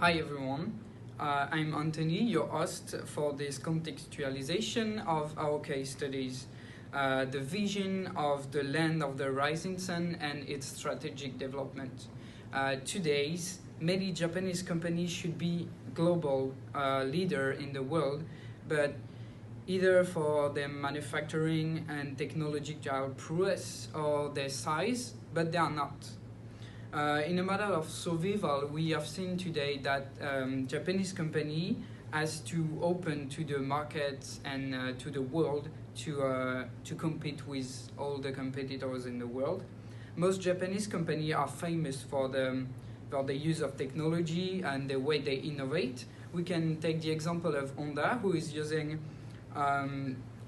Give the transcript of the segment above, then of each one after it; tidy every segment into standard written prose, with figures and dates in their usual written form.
Hi everyone, I'm Anthony, your host for this contextualization of our case studies, the vision of the land of the rising sun and its strategic development. Today's many Japanese companies should be global leader in the world, but either for their manufacturing and technological prowess or their size, but they are not. In a matter of survival, we have seen today that Japanese company has to open to the markets and to the world to compete with all the competitors in the world. Most Japanese companies are famous for the use of technology and the way they innovate. We can take the example of Honda, who is using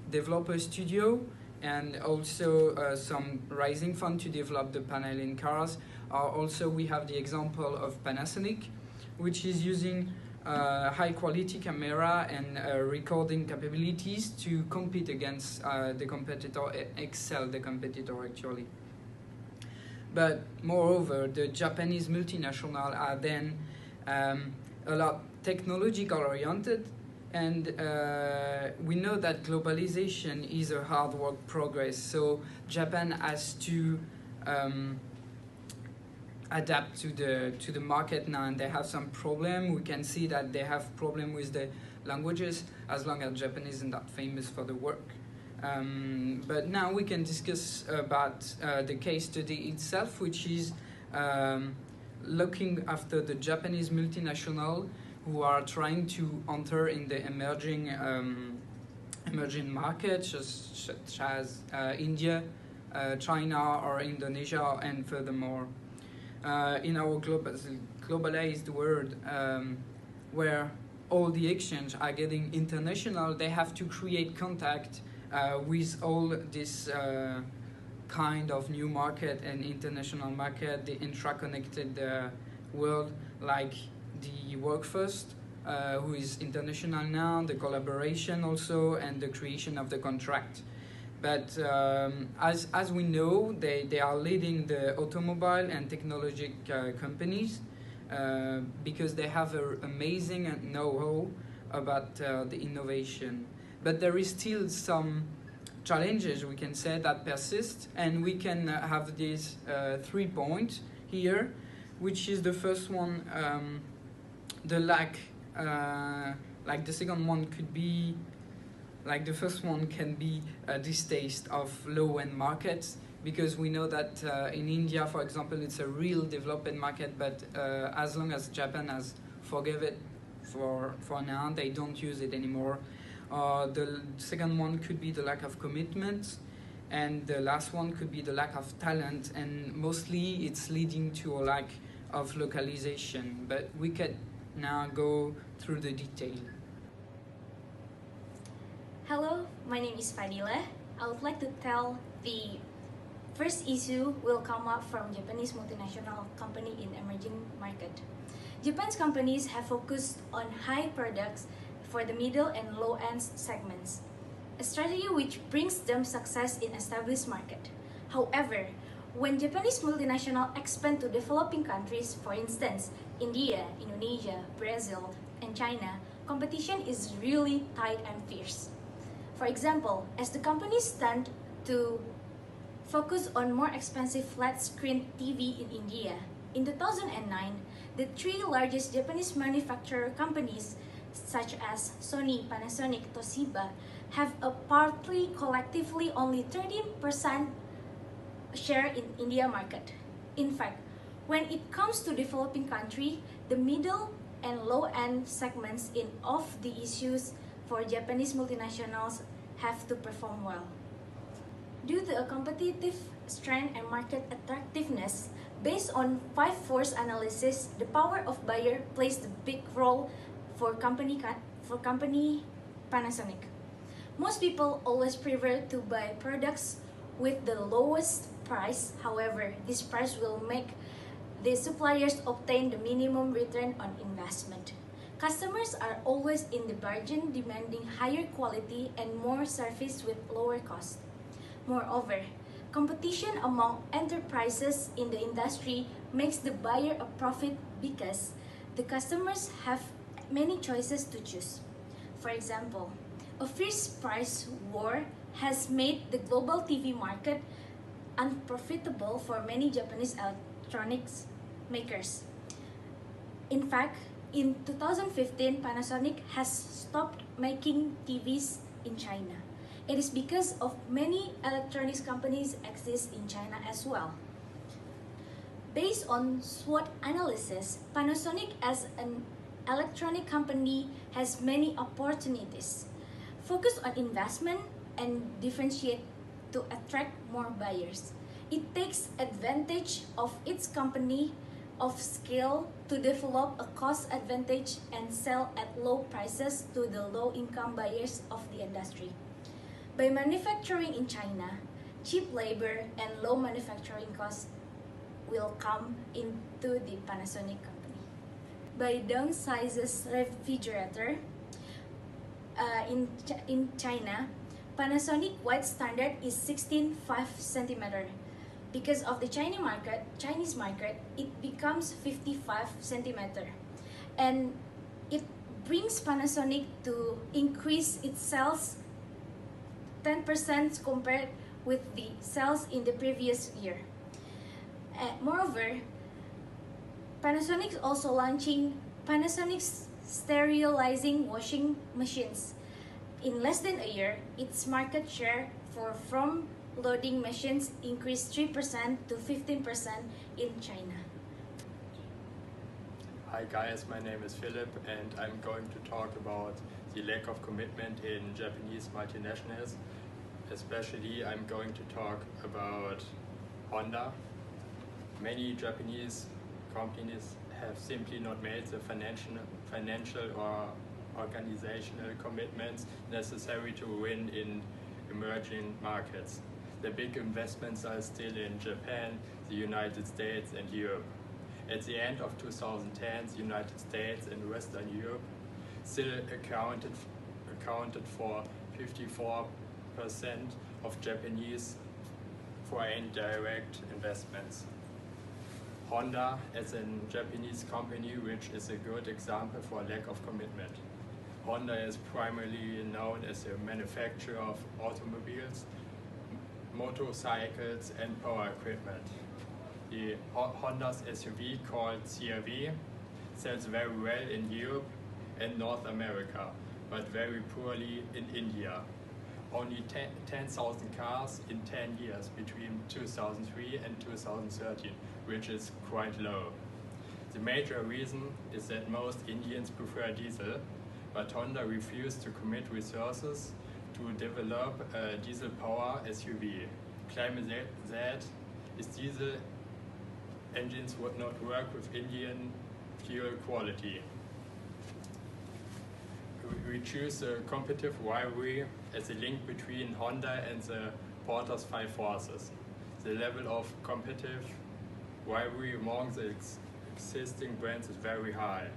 developer studio and also some rising fund to develop the panel in cars. Also, we have the example of Panasonic, which is using high quality camera and recording capabilities to compete against the competitor, excel the competitor actually. But moreover, the Japanese multinational are then a lot technological oriented, and we know that globalization is a hard work progress. So Japan has to adapt to the market now, and they have some problem. We can see that they have problem with the languages, as long as Japanese is not famous for the work. But now we can discuss about the case study itself, which is looking after the Japanese multinational who are trying to enter in the emerging markets such as India, China or Indonesia, and furthermore. In our globalized world, where all the exchange are getting international, they have to create contact with all this kind of new market and international market, the intraconnected world, like the workforce, who is international now, the collaboration also, and the creation of the contract. But as we know, they are leading the automobile and technology companies because they have an amazing know-how about the innovation. But there is still some challenges, we can say, that persist, and we can have these 3 points here, which is the first one, the lack, like the second one could be, like the first one can be a distaste of low-end markets, because we know that in India, for example, it's a real developing market, but as long as Japan has forgive it for now, they don't use it anymore. The second one could be the lack of commitment, and the last one could be the lack of talent, and mostly it's leading to a lack of localization. But we can now go through the detail. Hello, my name is Fadila. I would like to tell the first issue will come up from Japanese multinational company in emerging market. Japan's companies have focused on high products for the middle and low-end segments, a strategy which brings them success in established market. However, when Japanese multinational expand to developing countries, for instance, India, Indonesia, Brazil, and China, competition is really tight and fierce. For example, as the companies tend to focus on more expensive flat-screen TV in India, in 2009, the 3 largest Japanese manufacturer companies, such as Sony, Panasonic, Toshiba, have a partly collectively only 13% share in India market. In fact, when it comes to developing country, the middle and low-end segments of the issues for Japanese multinationals have to perform well. Due to a competitive strength and market attractiveness, based on 5 force analysis, the power of buyer plays the big role for company Panasonic. Most people always prefer to buy products with the lowest price. However, this price will make the suppliers obtain the minimum return on investment. Customers are always in the bargain, demanding higher quality and more service with lower cost. Moreover, competition among enterprises in the industry makes the buyer a profit because the customers have many choices to choose. For example, a fierce price war has made the global TV market unprofitable for many Japanese electronics makers. In fact, in 2015, Panasonic has stopped making TVs in China. It is because of many electronics companies exist in China as well. Based on SWOT analysis, Panasonic as an electronic company has many opportunities. Focus on investment and differentiate to attract more buyers. It takes advantage of its company of scale to develop a cost advantage and sell at low prices to the low-income buyers of the industry. By manufacturing in China, cheap labor and low manufacturing costs will come into the Panasonic company. By downsizes refrigerator in China, Panasonic wide standard is 16.5 cm. Because of the Chinese market, it becomes 55 cm, and it brings Panasonic to increase its sales 10% compared with the sales in the previous year. Moreover, Panasonic is also launching Panasonic's sterilizing washing machines. In less than a year, its market share for front loading machines increased 3% to 15% in China. Hi guys, my name is Philip and I'm going to talk about the lack of commitment in Japanese multinationals. Especially I'm going to talk about Honda. Many Japanese companies have simply not made the financial or organizational commitments necessary to win in emerging markets. The big investments are still in Japan, the United States and Europe. At the end of 2010, the United States and Western Europe still accounted for 54% of Japanese foreign direct investments. Honda as a Japanese company, which is a good example for lack of commitment. Honda is primarily known as a manufacturer of automobiles, motorcycles and power equipment. The Honda's SUV called CR-V sells very well in Europe and North America, but very poorly in India. Only 10,000 cars in 10 years between 2003 and 2013, which is quite low. The major reason is that most Indians prefer diesel, but Honda refused to commit resources to develop a diesel power SUV, claiming that its diesel engines would not work with Indian fuel quality. We choose a competitive rivalry as a link between Honda and the Porter's Five Forces. The level of competitive rivalry among the existing brands is very high,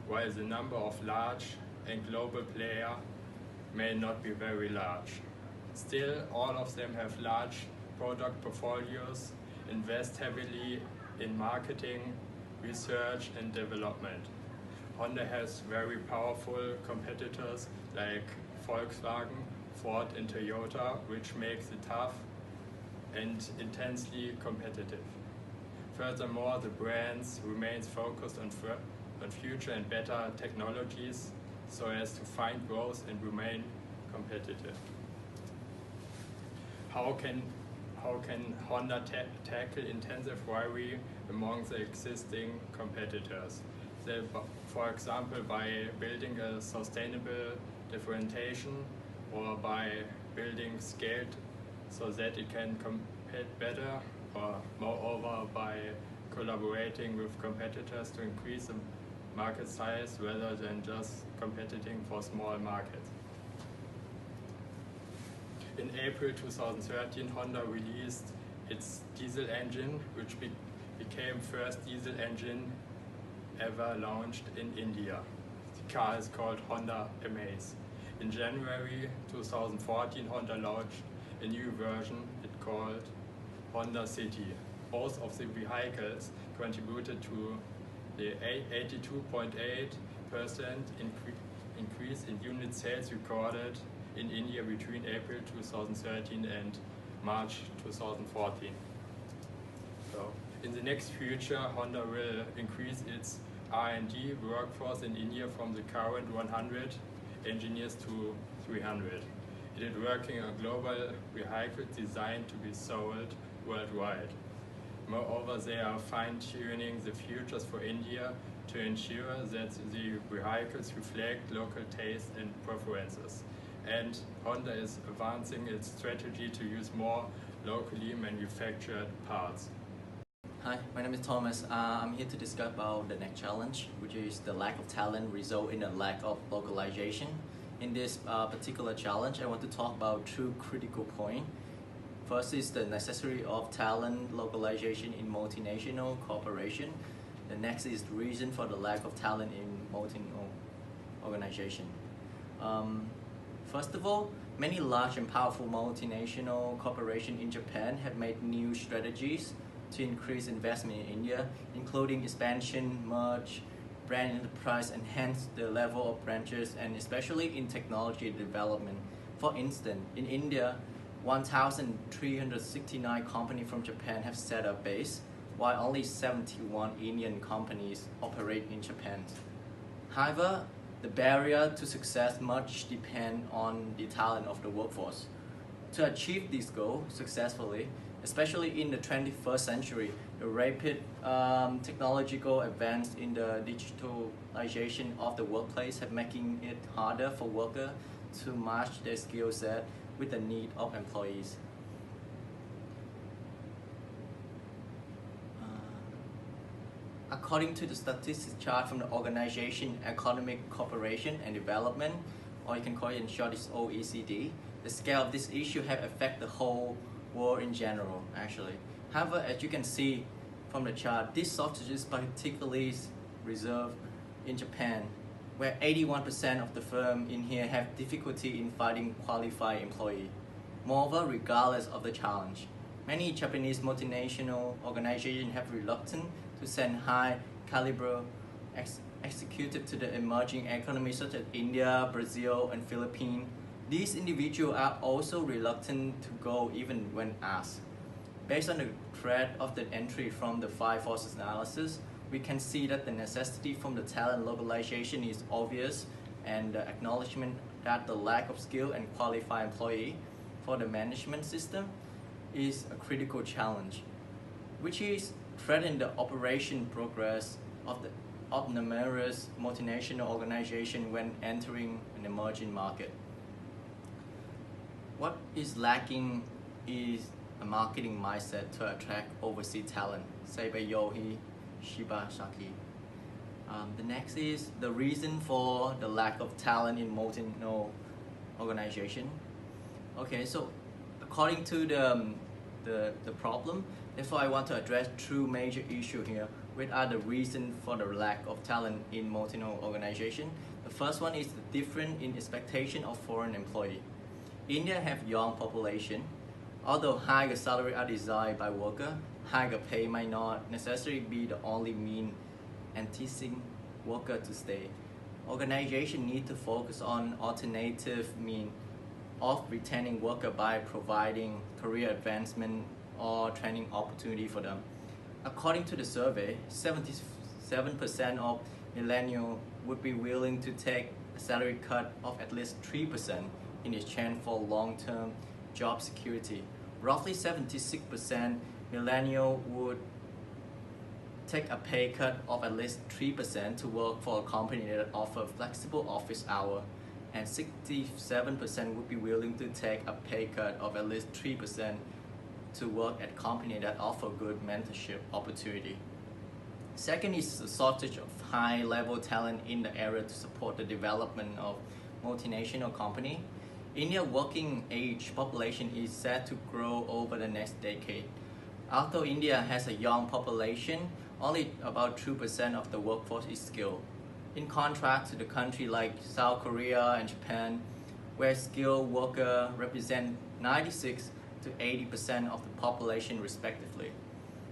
while the number of large and global players may not be very large. Still, all of them have large product portfolios, invest heavily in marketing, research and development. Honda has very powerful competitors like Volkswagen, Ford and Toyota, which makes it tough and intensely competitive. Furthermore, the brands remains focused on future and better technologies so as to find growth and remain competitive. How can Honda tackle intensive rivalry among the existing competitors? For example, by building a sustainable differentiation or by building scaled so that it can compete better, or moreover by collaborating with competitors to increase the market size rather than just competing for small markets. In April 2013, Honda released its diesel engine, which became first diesel engine ever launched in India. The car is called Honda Amaze. In January 2014, Honda launched a new version it called Honda City. Both of the vehicles contributed to The 82.8% increase in unit sales recorded in India between April 2013 and March 2014. So, in the next future, Honda will increase its R&D workforce in India from the current 100 engineers to 300. It is working on global vehicles designed to be sold worldwide. Moreover, they are fine-tuning the features for India to ensure that the vehicles reflect local tastes and preferences. And Honda is advancing its strategy to use more locally manufactured parts. Hi, my name is Thomas. I'm here to discuss about the next challenge, which is the lack of talent result in a lack of localization. In this particular challenge, I want to talk about two critical points. First is the necessity of talent localization in multinational corporation. The next is the reason for the lack of talent in multinational organization. First of all, many large and powerful multinational corporations in Japan have made new strategies to increase investment in India, including expansion, merge, brand enterprise, enhance the level of branches, and especially in technology development. For instance, in India, 1,369 companies from Japan have set up base, while only 71 Indian companies operate in Japan. However, the barrier to success much depends on the talent of the workforce. To achieve this goal successfully, especially in the 21st century, the rapid technological advance in the digitalization of the workplace have making it harder for workers to match their skill set with the need of employees. According to the statistics chart from the organization Economic Cooperation and Development, or you can call it in short is OECD, the scale of this issue have affected the whole world in general, actually. However, as you can see from the chart, this shortage is particularly reserved in Japan, where 81% of the firms in here have difficulty in finding qualified employees. Moreover, regardless of the challenge, many Japanese multinational organizations have reluctant to send high caliber executives to the emerging economies such as India, Brazil, and Philippines. These individuals are also reluctant to go even when asked. Based on the threat of the entry from the 5 forces analysis, we can see that the necessity from the talent localization is obvious, and the acknowledgement that the lack of skilled and qualified employee for the management system is a critical challenge, which is threatening the operation progress of numerous multinational organizations when entering an emerging market. What is lacking is a marketing mindset to attract overseas talent, say by Yohei Shibasaki. The next is the reason for the lack of talent in multinational organization. Okay, so according to the problem, therefore I want to address two major issues here, which are the reason for the lack of talent in multinational organization. The first one is the difference in expectation of foreign employee. India have young population. Although higher salaries are desired by workers, higher pay might not necessarily be the only mean enticing workers to stay. Organizations need to focus on alternative means of retaining workers by providing career advancement or training opportunity for them. According to the survey, 77% of millennials would be willing to take a salary cut of at least 3% in exchange for long-term job security. Roughly 76% millennials would take a pay cut of at least 3% to work for a company that offers flexible office hours, and 67% would be willing to take a pay cut of at least 3% to work at a company that offer good mentorship opportunity. Second is the shortage of high-level talent in the area to support the development of multinational company. India's working age population is set to grow over the next decade. Although India has a young population, only about 2% of the workforce is skilled. In contrast to the country like South Korea and Japan, where skilled workers represent 96 to 80% of the population respectively.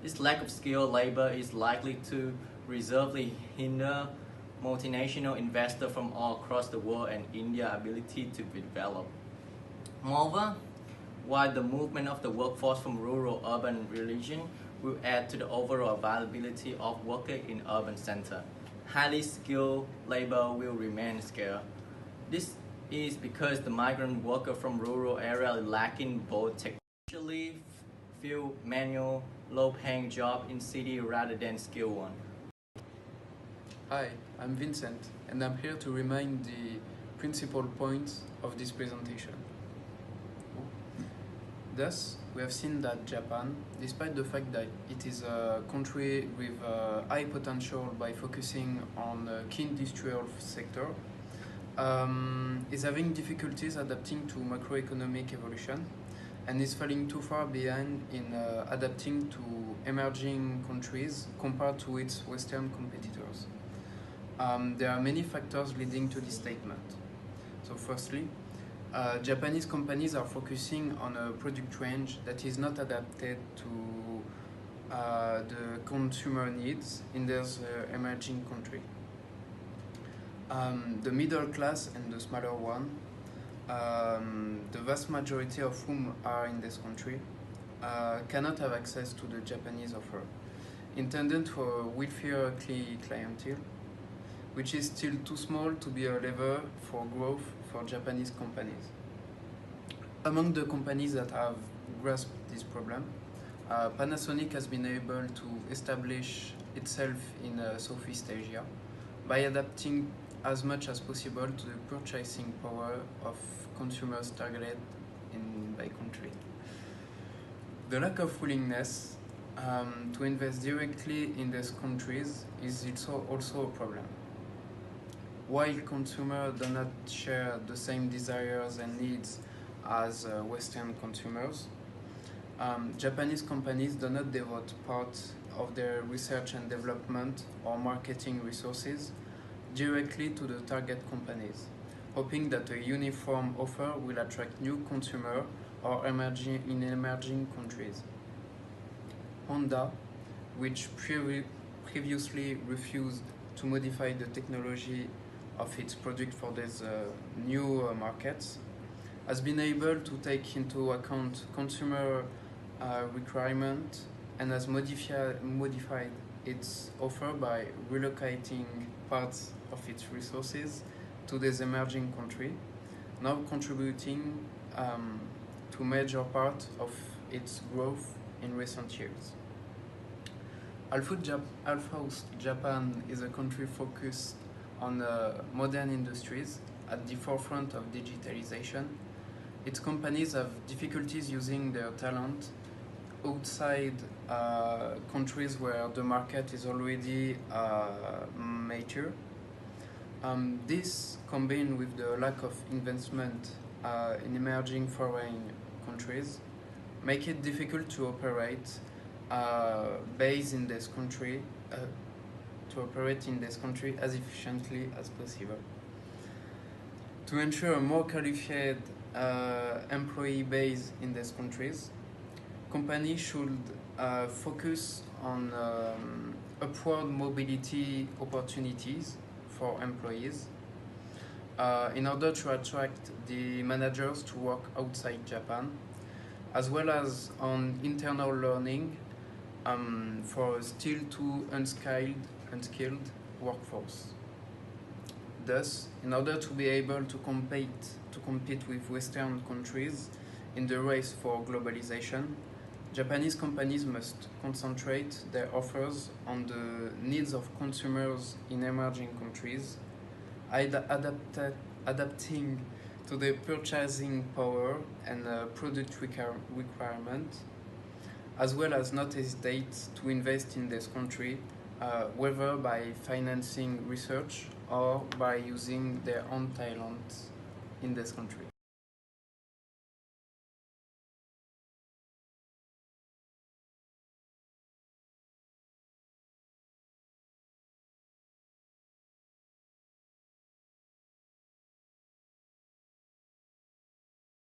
This lack of skilled labor is likely to reservedly hinder multinational investors from all across the world and India's ability to develop. Moreover, while the movement of the workforce from rural-urban region will add to the overall availability of workers in urban centers, highly skilled labor will remain scarce. This is because the migrant worker from rural areas lacking both technically field manual, low-paying job in city rather than skilled one. Hi, I'm Vincent, and I'm here to remind the principal points of this presentation. Thus, we have seen that Japan, despite the fact that it is a country with high potential by focusing on the key industrial sector, is having difficulties adapting to macroeconomic evolution and is falling too far behind in adapting to emerging countries compared to its Western competitors. There are many factors leading to this statement. So firstly, Japanese companies are focusing on a product range that is not adapted to the consumer needs in this emerging country. The middle class and the smaller one, the vast majority of whom are in this country, cannot have access to the Japanese offer, intended for a wealthier clientele, which is still too small to be a lever for growth for Japanese companies. Among the companies that have grasped this problem, Panasonic has been able to establish itself in Southeast Asia by adapting as much as possible to the purchasing power of consumers targeted by country. The lack of willingness to invest directly in these countries is also a problem. While consumers do not share the same desires and needs as Western consumers, Japanese companies do not devote part of their research and development or marketing resources directly to the target companies, hoping that a uniform offer will attract new consumers or in emerging countries. Honda, which previously refused to modify the technology of its product for these new markets, has been able to take into account consumer requirements and has modified its offer by relocating parts of its resources to this emerging country, now contributing to major part of its growth in recent years. Alphos Japan is a country focused on modern industries at the forefront of digitalization. Its companies have difficulties using their talent outside countries where the market is already mature. This, combined with the lack of investment in emerging foreign countries, make it difficult to operate based in this country, as efficiently as possible. To ensure a more qualified employee base in these countries, companies should focus on upward mobility opportunities for employees in order to attract the managers to work outside Japan, as well as on internal learning for a still too unskilled workforce. Thus, in order to be able to compete with Western countries in the race for globalization, Japanese companies must concentrate their offers on the needs of consumers in emerging countries, adapting to their purchasing power and product requirement, as well as not hesitate to invest in this country, whether by financing research or by using their own talent in this country.